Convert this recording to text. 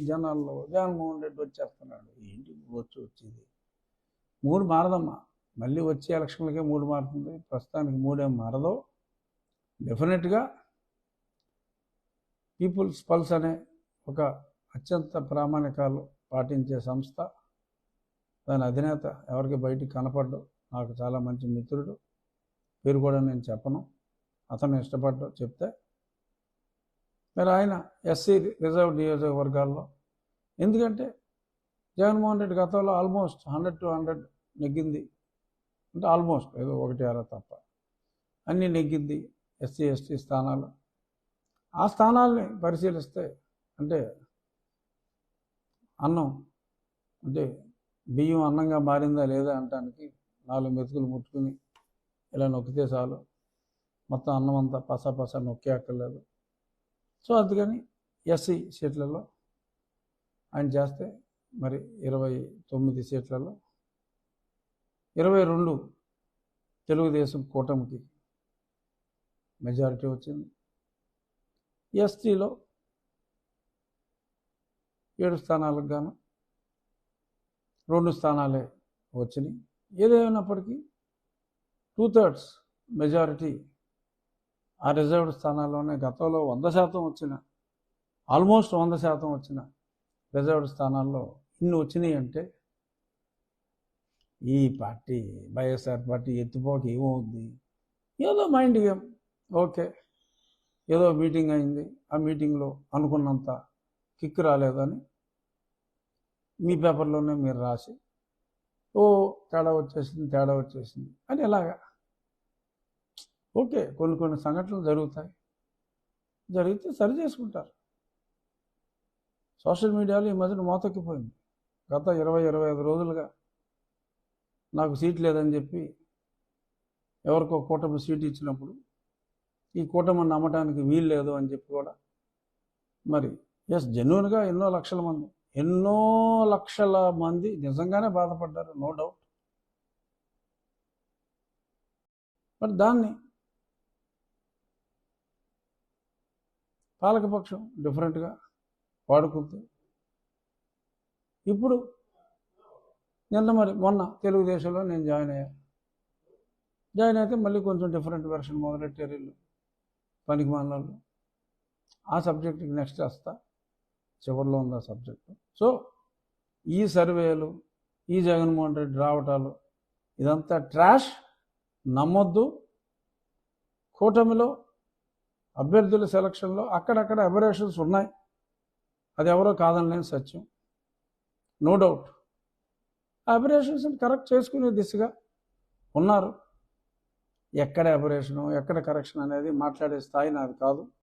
జనాల్లో జగన్మోహన్ రెడ్డి వచ్చేస్తున్నాడు. ఏంటి వచ్చేది 3 మారదమ్మా. మళ్ళీ వచ్చే ఎలక్షన్లకే 3 మారుతుంది. ప్రస్తుతానికి 3 ఏం మారదు. డెఫినెట్గా పీపుల్స్ పల్స్ అనే ఒక అత్యంత ప్రామాణికాలు పాటించే సంస్థ, దాని అధినేత ఎవరికి బయటికి కనపడ్డు. నాకు చాలా మంచి మిత్రుడు, పేరు కూడా నేను చెప్పను, అతను ఇష్టపడ్డు చెప్తే. మరి ఆయన ఎస్సీ రిజర్వ్ నియోజకవర్గాల్లో, ఎందుకంటే జగన్మోహన్ రెడ్డి గతంలో ఆల్మోస్ట్ 100 to 100 నెగ్గింది. అంటే ఆల్మోస్ట్ ఏదో 1-6 తప్ప అన్నీ నెగ్గింది ఎస్సీ ఎస్టీ స్థానాలు. ఆ స్థానాల్ని పరిశీలిస్తే అంటే అన్నం అంటే బియ్యం అన్నంగా మారిందా లేదా అనటానికి 4 మెతుకులు ముట్టుకుని ఇలా నొక్కితే చాలు, మొత్తం అన్నం అంతా పస నొక్కే అక్కర్లేదు. సో అందుకని ఎస్సీ సీట్లలో ఆయన చేస్తే మరి 29 సీట్లలో 22 తెలుగుదేశం కూటమికి మెజారిటీ వచ్చింది. ఎస్టీలో 7 స్థానాలకు గాను 2 స్థానాలే వచ్చినాయి. ఏదేమైనప్పటికీ 2/3 మెజారిటీ ఆ రిజర్వ్డ్ స్థానాల్లోనే. గతంలో 100% వచ్చిన, ఆల్మోస్ట్ 100% వచ్చిన రిజర్వ్డ్ స్థానాల్లో ఇన్ని వచ్చినాయి అంటే ఈ పార్టీ వైఎస్ఆర్ పార్టీ ఎత్తిపోక ఏమవుద్ది? ఏదో మైండ్ గేమ్. ఓకే, ఏదో మీటింగ్ అయింది, ఆ మీటింగ్లో అనుకున్నంత కిక్ రాలేదని మీ పేపర్లోనే మీరు రాసి తేడా వచ్చేసింది అని ఎలాగా? ఓకే, కొన్ని సంఘటనలు జరుగుతాయి, జరిగితే సరి చేసుకుంటారు. సోషల్ మీడియాలో ఈ మధ్యన మోతెక్కిపోయింది. గత 20-25 రోజులుగా నాకు సీట్ లేదని చెప్పి ఎవరికో కూటమి సీట్ ఇచ్చినప్పుడు ఈ కూటమిని నమ్మటానికి వీలు లేదు అని చెప్పి కూడా మరి జెన్యూన్గా ఎన్నో లక్షల మంది నిజంగానే బాధపడ్డారు, నో డౌట్. మరి దాన్ని పాలకపక్షం డిఫరెంట్గా వాడుకుంది. ఇప్పుడు మొన్న తెలుగుదేశంలో నేను జాయిన్ అయితే మళ్ళీ కొంచెం డిఫరెంట్ వెర్షన్ మొదలెట్టారు వీళ్ళు, పనికి మానాలు. ఆ సబ్జెక్టుకి నెక్స్ట్ వస్తా, చివరిలో ఉంది ఆ సబ్జెక్టు. సో ఈ సర్వేలు, ఈ జగన్మోహన్ రెడ్డి రావటాలు, ఇదంతా ట్రాష్, నమ్మొద్దు. కూటమిలో అభ్యర్థుల సెలక్షన్లో అక్కడక్కడ అబరేషన్స్ ఉన్నాయి, అది ఎవరో కాదనలేని సత్యం, నో డౌట్. ఆ అబరేషన్స్ని కరెక్ట్ చేసుకునే దిశగా ఉన్నారు. ఎక్కడ అబరేషను ఎక్కడ కరెక్షన్ అనేది మాట్లాడే స్థాయి నాది కాదు.